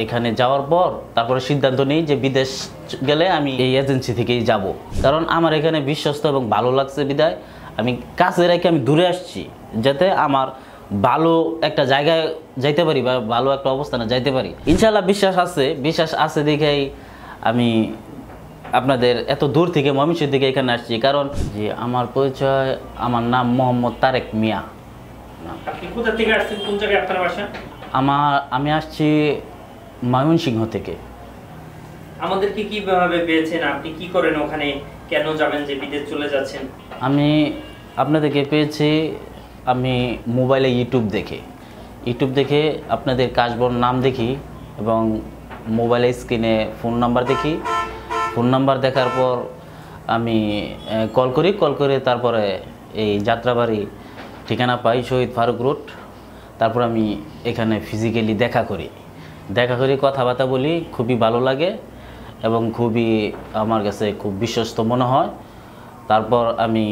এখানে যাওয়ার পর তারপরে সিদ্ধান্ত নিই যে বিদেশ গেলে আমি এই এজেন্সি থেকেই যাব, কারণ আমার এখানে বিশ্বস্ত এবং ভালো লাগছে বিদায় আমি কাছে রেখে আমি দূরে আসছি, যাতে আমার ভালো একটা জায়গায় যাইতে পারি বা ভালো একটা অবস্থানে যাইতে পারি। ইনশাআল্লাহ বিশ্বাস আছে দেখেই আমি আপনাদের এত দূর থেকে ময়মনসিংহ থেকে এখানে আসছি। কারণ যে আমার পরিচয়, আমার নাম মোহাম্মদ তারেক মিয়া। আপনি কোথা থেকে আসছেন, কোন জায়গায় আপনার বাসা? আমি আসছি ময়মনসিংহ থেকে। আমাদেরকে কিভাবে পেয়েছেন, আপনি কি করেন ওখানে, কেন যাবেন যে বিদেশ চলে যাচ্ছেন? আমি আপনাদেরকে পেয়েছি আমি মোবাইলে ইউটিউব দেখে আপনাদের কাশবন নাম দেখি এবং মোবাইলে স্ক্রিনে ফোন নাম্বার দেখি। ফোন নাম্বার দেখার পর আমি কল করে তারপরে এই যাত্রাবাড়ি ঠিকানা পাই, শহীদ ফারুক রোড। তারপর আমি এখানে ফিজিক্যালি দেখা করি কথাবার্তা বলি, খুবই ভালো লাগে এবং খুবই আমার কাছে খুব বিশ্বস্ত মনে হয়। তারপর আমি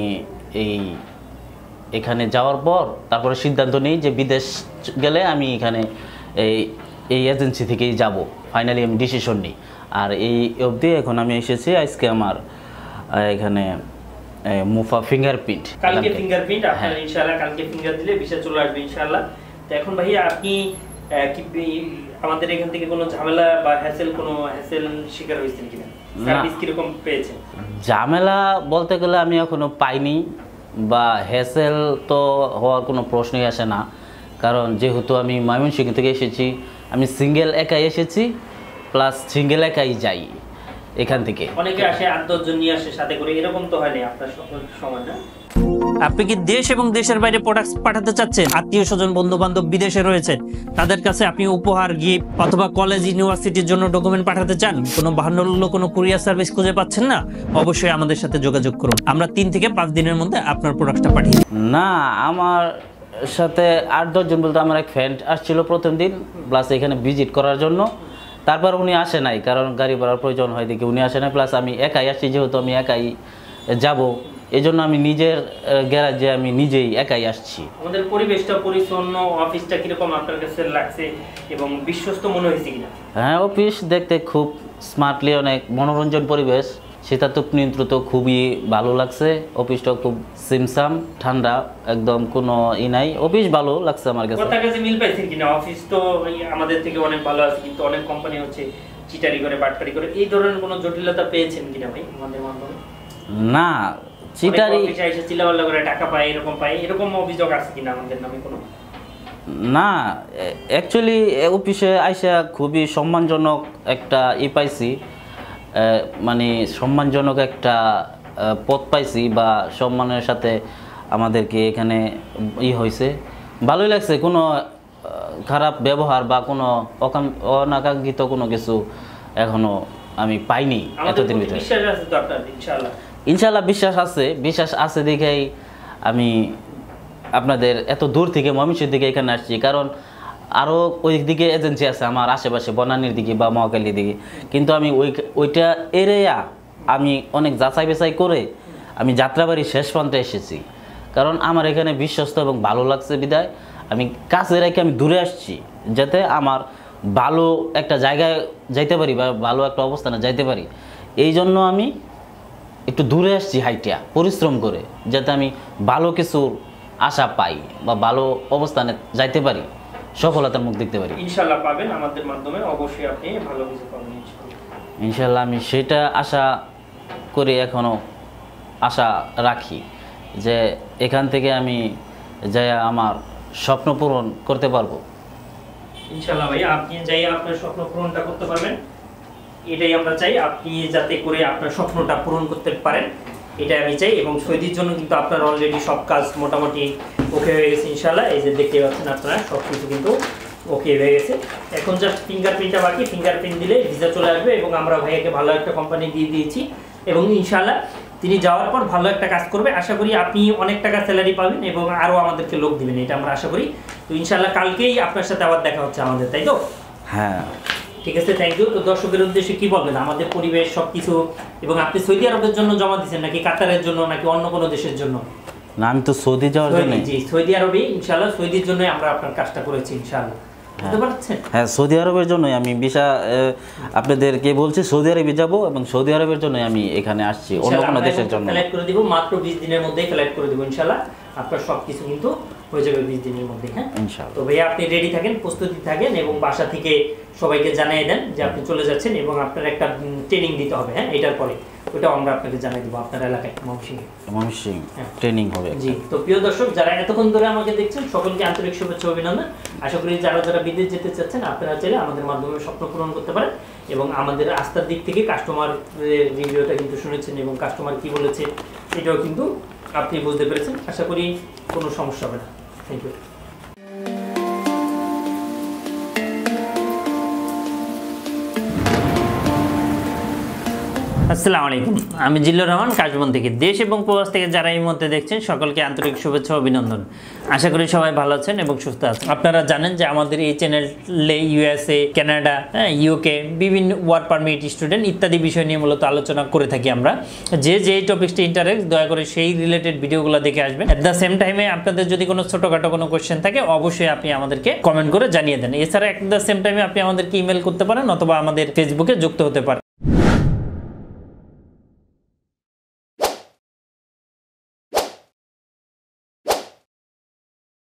এখানে যাওয়ার পর তারপরে সিদ্ধান্ত নিই যে বিদেশ গেলে আমি এখানে এই এজেন্সি থেকেই যাব, ফাইনালি আমি ডিসিশন নিই। আর এই অবধি এখন আমি এসেছি আজকে আমার এখানে মুফা ফিঙ্গারপ্রিন্ট। কালকে ফিঙ্গারপ্রিন্ট আপনার ইনশাআল্লাহ, কালকে ফিঙ্গার দিলে ভিসা চলে আসবে ইনশাআল্লাহ। তো এখন ভাই আপনি কি আমাদের এখান থেকে কোনো ঝামেলা বা কোনো হ্যাসেল শিকার হয়েছেন কিনা, সার্ভিস কিরকম পেয়েছেন? ঝামেলা বলতে গেলে আমি এখনো পাইনি, বা হ্যাসেল তো হওয়ার কোনো প্রশ্নই আসে না। কারণ যেহেতু আমি ময়মনসিংহ থেকে এসেছি, আমি সিঙ্গেল একাই এসেছি, প্লাস সিঙ্গেল একাই যাই এখান থেকে। অনেকে আসে 8-10 জন নিয়ে আসে সাথে করে, এরকম তো হয়নি আপনার সময় না? আপনি কি দেশ এবং দেশের বাইরে প্রোডাক্টস পাঠাতে চাচ্ছেন? আত্মীয় স্বজন বন্ধু বান্ধব বিদেশে রয়েছে, তাদের কাছে আপনি উপহার, গিফট অথবা কলেজ ইউনিভার্সিটির জন্য ডকুমেন্ট পাঠাতে চান, কোনো বাহান্ন কোনো কুরিয়ার সার্ভিস খুঁজে পাচ্ছেন না, অবশ্যই আমাদের সাথে যোগাযোগ করুন। আমরা 3 থেকে 5 দিনের মধ্যে আপনার প্রোডাক্টটা পাঠিয়ে দিই। না, আমার সাথে 8-10 জন বলতে আমার এক ফ্রেন্ড আসছিল প্রথম দিন, প্লাস এখানে ভিজিট করার জন্য। তারপর উনি আসে নাই, কারণ গাড়ি ভাড়ার প্রয়োজন হয় দেখে উনি আসে নাই। প্লাস আমি একাই আসছি, যেহেতু আমি একাই যাব, এই জন্য আমি নিজের গ্যারাজে আমি নিজেই একাই আসছি। আমাদের পরিবেশটা পরিচ্ছন্ন, অফিসটা কিরকম আপনার কাছে লাগছে এবং বিশ্বস্ত মনে হয়েছে কিনা? হ্যাঁ, অফিস দেখতে খুব স্মার্টলি, অনেক মনোরঞ্জন পরিবেশ, শীতাতপ নিয়ন্ত্রিত, খুবই ভালো লাগছে। অফিসটা খুব সিমসাম, ঠান্ডা, একদম কোনো নাই। অফিস ভালো লাগছে আমার কাছে। কথা কাছে মিল পাইছেন কিনা? অফিস তো আমাদের থেকে অনেক ভালো আছে, কিন্তু অনেক কোম্পানি হচ্ছে চিটারি করে, বাটপারি করে, এই ধরনের কোনো জটিলতা পেয়েছেন কিনা ভাই আমাদের মাধ্যমে? না, চিটারি এসে চিল্লাপাল্লা করে টাকা পায়, এরকম অভিযোগ আছে কিনা আমাদের নামে কোনো? না, অ্যাকচুয়ালি অফিসে আইসা খুবই সম্মানজনক একটা পাইছি, মানে সম্মানজনক একটা পদ পাইছি, বা সম্মানের সাথে আমাদেরকে এখানে হয়েছে, ভালোই লাগছে। কোনো খারাপ ব্যবহার বা কোনো অনাকাঙ্ক্ষিত কোনো কিছু এখনো আমি পাইনি এতদিন ভিতরে। বিশ্বাস আছে তো আপনার? ইনশাআল্লাহ বিশ্বাস আছে দেখেই আমি আপনাদের এত দূর থেকে ময়মনসিংহ থেকে এখানে আসছি। কারণ আরও ওই দিকে এজেন্সি আছে আমার আশেপাশে, বনানীর দিকে বা মহাখালীর দিকে, কিন্তু আমি ওইটা এরিয়া আমি অনেক যাচাই বাছাই করে আমি যাত্রাবাড়ির শেষ প্রান্তে এসেছি। কারণ আমার এখানে বিশ্বস্ত এবং ভালো লাগছে বিদায় আমি কাছে রেখে আমি দূরে আসছি, যাতে আমার ভালো একটা জায়গায় যাইতে পারি বা ভালো একটা অবস্থানে যাইতে পারি। এই জন্য আমি একটু দূরে আসছি, হাইটিয়া পরিশ্রম করে, যাতে আমি ভালো কিছুর আশা পাই বা ভালো অবস্থানে যাইতে পারি, সফলতার মুখ দেখতে পারি। ইনশাআল্লাহ পাবেন আমাদের মাধ্যমে, অবশ্যই আপনি ভালো কিছু পাবেন ইনশাআল্লাহ। আমি সেটা আশা করি, এখনো আশা রাখি যে এখান থেকে আমি যাই আমার স্বপ্ন পূরণ করতে পারবো ইনশাআল্লাহ। ভাই আপনি যাই আপনার স্বপ্ন পূরণটা করতে পারবেন, এটাই আমরা চাই। আপনি যাতে করে আপনার স্বপ্নটা পূরণ করতে পারেন, এটাই আমি চাই। এবং সৌদির জন্য কিন্তু আপনার অলরেডি সব কাজ মোটামুটি ওকে হয়ে গেছে ইনশাআল্লাহ। এই যে দেখতে পাচ্ছেন আপনারা, সব কিছু কিন্তু ওকে হয়ে গেছে। এখন জাস্ট ফিঙ্গারপ্রিন্টটা বাকি, ফিঙ্গারপ্রিন্ট দিলে ভিসা চলে আসবে। এবং আমরা ভাইয়াকে ভালো একটা কোম্পানি দিয়ে দিয়েছি, এবং ইনশাআল্লাহ তিনি যাওয়ার পর ভালো একটা কাজ করবে। আশা করি আপনি অনেক টাকা স্যালারি পাবেন এবং আরও আমাদেরকে লোক দিবেন, এটা আমরা আশা করি। তো ইনশাআল্লাহ কালকেই আপনার সাথে আবার দেখা হচ্ছে আমাদের, তাই তো? হ্যাঁ, ঠিক আছে, থ্যাংক ইউ। তো দর্শকের উদ্দেশ্যে কি বলবেন আমাদের পরিবেশ সবকিছু? এবং আপনি সৌদি আরবের জন্য জমা দিচ্ছেন নাকি কাতারের জন্য নাকি অন্য কোনো দেশের জন্য? না, আমি তো সৌদি যাওয়ার জন্য। জি, সৌদি আরবে ইনশাআল্লাহ, সৌদির জন্যই আমরা আপনার কাজটা করেছি ইনশাআল্লাহ। বুঝতে পারছেন? হ্যাঁ, সৌদি আরবের জন্যই আমি ভিসা আপনাদেরকে বলছি, সৌদি আরবে যাব এবং সৌদি আরবের জন্যই আমি এখানে আসছি, অন্য কোনো দেশের জন্য। কালেক্ট করে দিব মাত্র 20 দিনের মধ্যেই কালেক্ট করে দিব ইনশাআল্লাহ। আপনার সবকিছু কিন্তু হয়ে যাবে 20 দিনের মধ্যে। হ্যাঁ ইনশাআল্লাহ। তো ভাইয়া আপনি রেডি থাকেন, প্রস্তুতি থাকেন এবং বাসা থেকে সবাইকে জানিয়ে দেন যে আপনি চলে যাচ্ছেন এবং আপনার একটা ট্রেনিং দিতে হবে। হ্যাঁ এটার পরে ওটাও আমরা আপনাকে জানিয়ে দেবো আপনার এলাকায় ময়মনসিংহে ট্রেনিং হবে। জি, তো প্রিয় দর্শক যারা এতক্ষণ ধরে আমাকে দেখছেন সকলকে আন্তরিক শুভেচ্ছা অভিনন্দন। আশা করি যারা বিদেশ যেতে চাচ্ছেন আপনারা চাইলে আমাদের মাধ্যমে স্বপ্ন পূরণ করতে পারেন এবং আমাদের আস্থার দিক থেকে কাস্টমার রিভিউটা কিন্তু শুনেছেন এবং কাস্টমার কি বলেছে এটাও কিন্তু আপনি বুঝতে পেরেছেন। আশা করি কোনো সমস্যা হবে না। Thank you. আসসালামু আলাইকুম, আমি জিল্লুর রহমান কাশবন থেকে। দেশ এবং প্রবাস থেকে যারা এই মুহূর্তে দেখছেন সকলকে আন্তরিক শুভেচ্ছা অভিনন্দন। আশা করি সবাই ভালো আছেন এবং সুস্থ আছেন। আপনারা জানেন যে আমাদের এই চ্যানেলে USA, কানাডা, UK বিভিন্ন ওয়ার্ক পারমিট, স্টুডেন্ট ইত্যাদি বিষয় নিয়ে মূলত আলোচনা করে থাকি আমরা। যে টপিকসটি ইন্টারেস্ট দয়া করে সেই রিলেটেড ভিডিওগুলো দেখে আসবেন। অ্যাট দ্য সেম টাইমে আপনাদের যদি কোনো ছোটোখাটো কোনো কোয়েশ্চেন থাকে অবশ্যই আপনি আমাদেরকে কমেন্ট করে জানিয়ে দেন। এছাড়া অ্যাট দ্য সেম টাইমে আপনি আমাদেরকে ইমেল করতে পারেন অথবা আমাদের ফেসবুকে যুক্ত হতে পারেন।